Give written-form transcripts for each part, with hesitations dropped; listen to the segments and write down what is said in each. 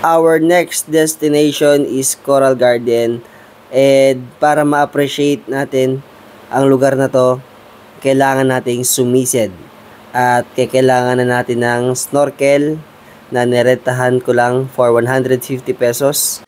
Our next destination is Coral Garden, and para ma-appreciate natin ang lugar na to, kailangan nating sumisid at kailangan na natin ng snorkel na nirentahan ko lang for 150 pesos.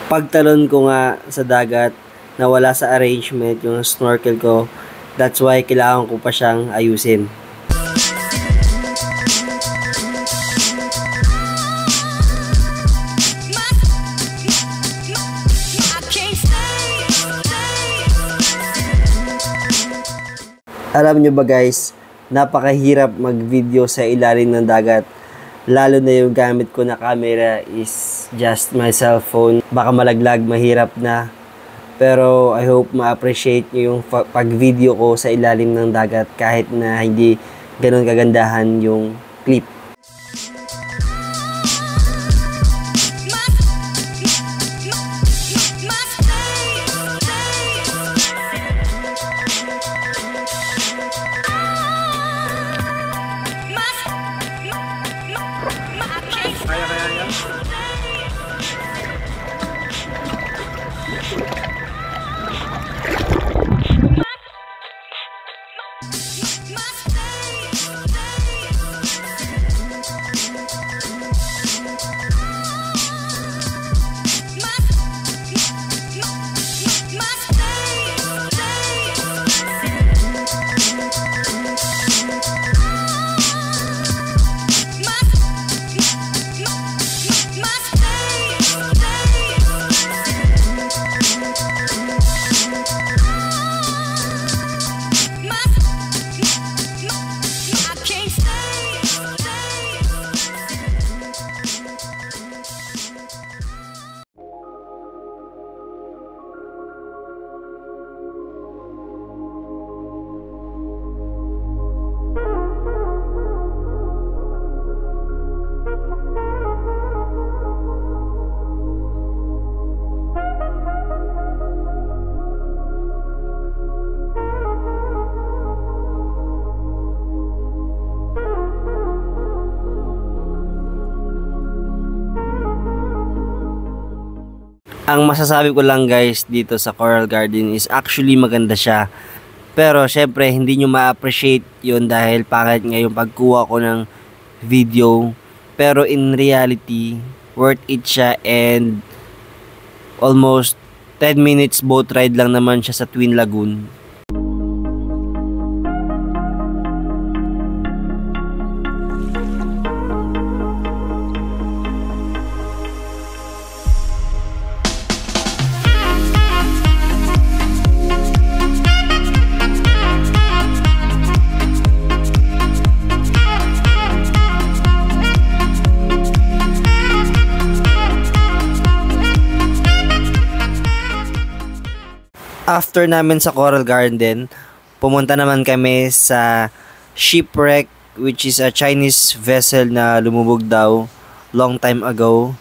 Pagtalon ko nga sa dagat, nawala sa arrangement yung snorkel ko. That's why kailangan ko pa siyang ayusin. Alam nyo ba guys, napakahirap mag-video sa ilalim ng dagat. Lalo na yung gamit ko na camera is just my cellphone. Baka malaglag, mahirap na. Pero I hope ma-appreciate nyo yung pag-video ko sa ilalim ng dagat kahit na hindi ganun kagandahan yung clip. Ang masasabi ko lang guys dito sa Coral Garden is actually maganda siya. Pero syempre hindi nyo ma-appreciate yun dahil pangit nga yung pagkuha ko ng video. Pero in reality, worth it siya, and almost 10 minutes boat ride lang naman siya sa Twin Lagoon. After namin sa Coral Garden, pumunta naman kami sa shipwreck, which is a Chinese vessel na lumubog daw long time ago.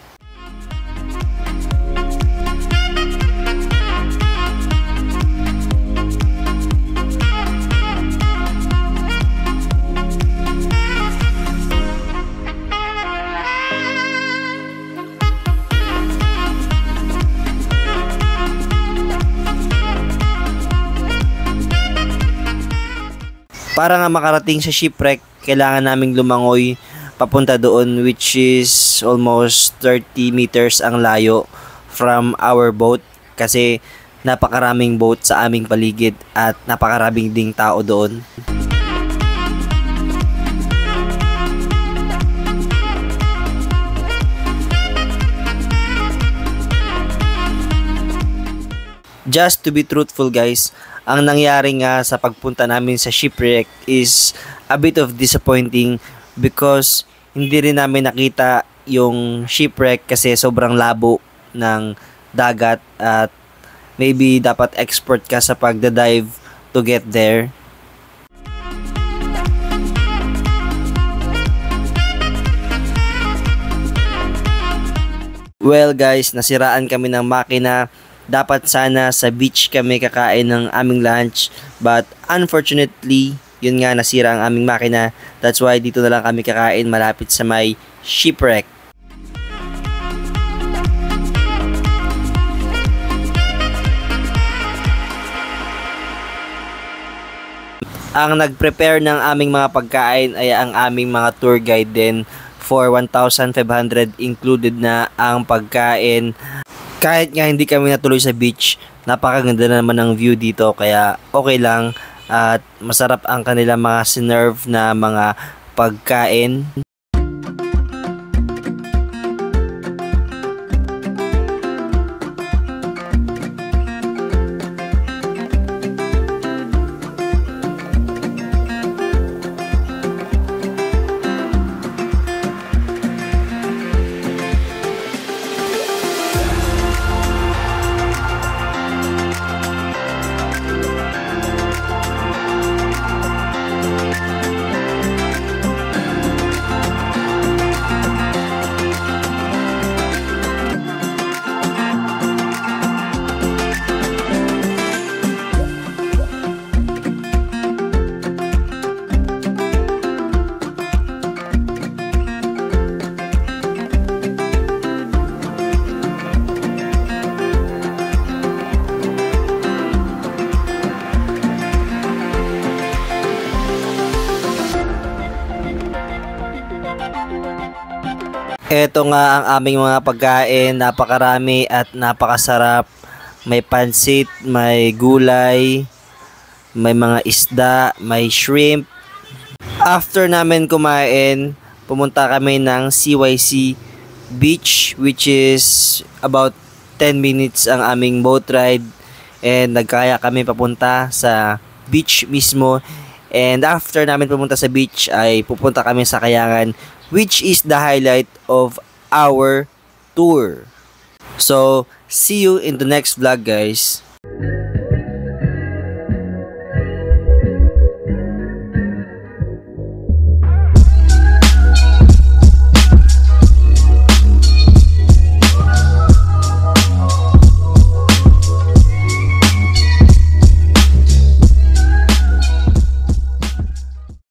Para nga makarating sa shipwreck, kailangan naming lumangoy papunta doon, which is almost 30 meters ang layo from our boat, kasi napakaraming boat sa aming paligid at napakaraming ding tao doon. Just to be truthful guys, ang nangyari nga sa pagpunta namin sa shipwreck is a bit of disappointing because hindi rin namin nakita yung shipwreck kasi sobrang labo ng dagat at maybe dapat expert ka sa pagda-dive to get there. Well guys, nasiraan kami ng makina. Dapat sana sa beach kami kakain ng aming lunch. But unfortunately, yun nga, nasira ang aming makina. That's why dito na lang kami kakain malapit sa may shipwreck. Ang nag-prepare ng aming mga pagkain ay ang aming mga tour guide din. For 1,500 included na ang pagkain. Kahit nga hindi kami natuloy sa beach, napakaganda na naman ng view dito kaya okay lang at masarap ang kanilang mga sinerve na mga pagkain. Ito nga ang aming mga pagkain, napakarami at napakasarap. May pansit, may gulay, may mga isda, may shrimp. After namin kumain, pumunta kami ng CYC Beach which is about 10 minutes ang aming boat ride and nagkaya kami papunta sa beach mismo. And after namin pumunta sa beach ay pupunta kami sa Kayangan which is the highlight of our tour. So, see you in the next vlog guys.